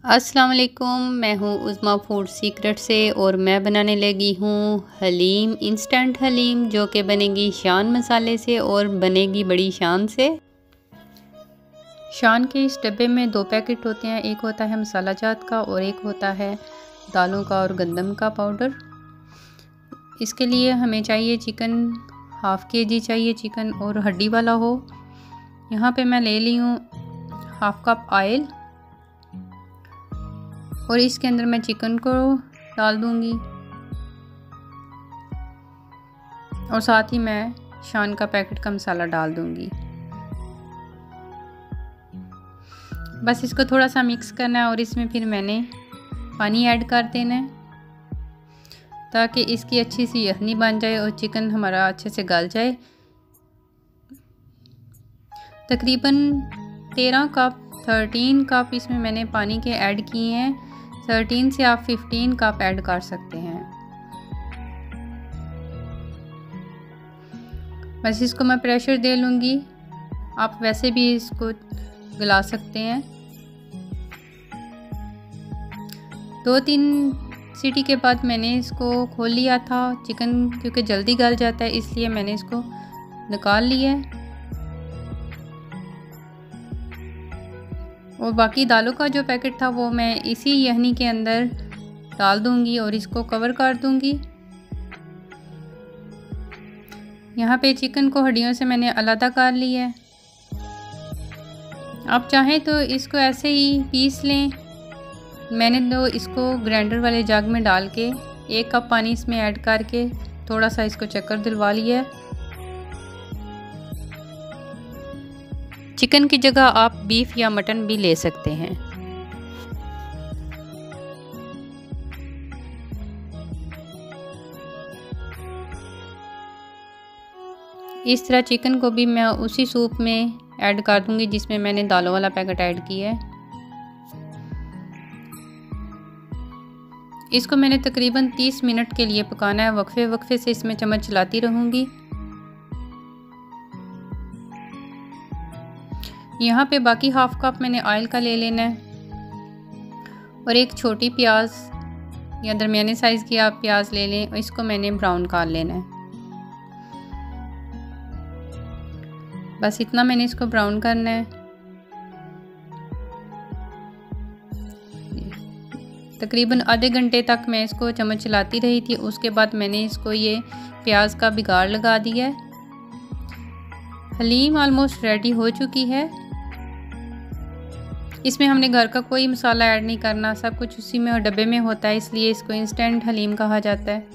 अस्सलाम वालेकुम, मैं हूँ उज़्मा फूड सीक्रेट से और मैं बनाने लगी हूँ हलीम, इंस्टेंट हलीम, जो कि बनेगी शान मसाले से और बनेगी बड़ी शान से। शान के इस डब्बे में 2 पैकेट होते हैं, एक होता है मसाला जात का और एक होता है दालों का और गंदम का पाउडर। इसके लिए हमें चाहिए चिकन, हाफ़ kg चाहिए चिकन और हड्डी वाला हो। यहाँ पे मैं ले ली हूँ हाफ़ कप ऑयल और इसके अंदर मैं चिकन को डाल दूंगी और साथ ही मैं शान का पैकेट का मसाला डाल दूंगी। बस इसको थोड़ा सा मिक्स करना है और इसमें फिर मैंने पानी ऐड कर देना है ताकि इसकी अच्छी सी यखनी बन जाए और चिकन हमारा अच्छे से गल जाए। तकरीबन 13 कप इसमें मैंने पानी के ऐड किए हैं। 13 से आप 15 कप ऐड कर सकते हैं। बस इसको मैं प्रेशर दे लूँगी, आप वैसे भी इसको गला सकते हैं। 2-3 सीटी के बाद मैंने इसको खोल लिया था। चिकन क्योंकि जल्दी गल जाता है इसलिए मैंने इसको निकाल लिया है और बाकी दालों का जो पैकेट था वो मैं इसी यखनी के अंदर डाल दूंगी और इसको कवर कर दूंगी। यहाँ पे चिकन को हड्डियों से मैंने अलग कर लिया है। आप चाहें तो इसको ऐसे ही पीस लें। मैंने तो इसको ग्राइंडर वाले जग में डाल के 1 कप पानी इसमें ऐड करके थोड़ा सा इसको चक्कर दिलवा लिया है। चिकन की जगह आप बीफ या मटन भी ले सकते हैं। इस तरह चिकन को भी मैं उसी सूप में ऐड कर दूंगी जिसमें मैंने दालों वाला पैकेट ऐड किया है। इसको मैंने तकरीबन 30 मिनट के लिए पकाना है। वक्फे वक्फे से इसमें चम्मच चलाती रहूंगी। यहाँ पे बाकी हाफ़ कप मैंने ऑयल का ले लेना है और एक छोटी प्याज या दरमियाने साइज़ की आप प्याज ले लें और इसको मैंने ब्राउन कर लेना है। बस इतना मैंने इसको ब्राउन करना है। तकरीबन आधे घंटे तक मैं इसको चम्मच चलाती रही थी। उसके बाद मैंने इसको ये प्याज का बिगाड़ लगा दिया है। हलीम ऑलमोस्ट रेडी हो चुकी है। इसमें हमने घर का कोई मसाला ऐड नहीं करना, सब कुछ उसी में और डब्बे में होता है, इसलिए इसको इंस्टेंट हलीम कहा जाता है।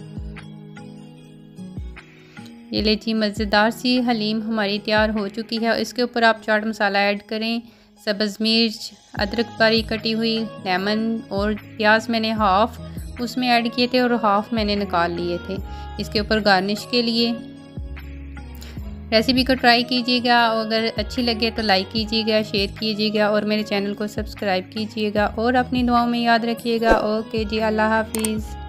ये लीजिए मज़ेदार सी हलीम हमारी तैयार हो चुकी है। इसके ऊपर आप चाट मसाला ऐड करें, सब्ज़ मिर्च, अदरक बारीक कटी हुई, लेमन और प्याज मैंने हाफ़ उसमें ऐड किए थे और हाफ़ मैंने निकाल लिए थे इसके ऊपर गार्निश के लिए। रेसिपी को ट्राई कीजिएगा और अगर अच्छी लगे तो लाइक कीजिएगा, शेयर कीजिएगा और मेरे चैनल को सब्सक्राइब कीजिएगा और अपनी दुआओं में याद रखिएगा। ओके जी, अल्लाह हाफिज़।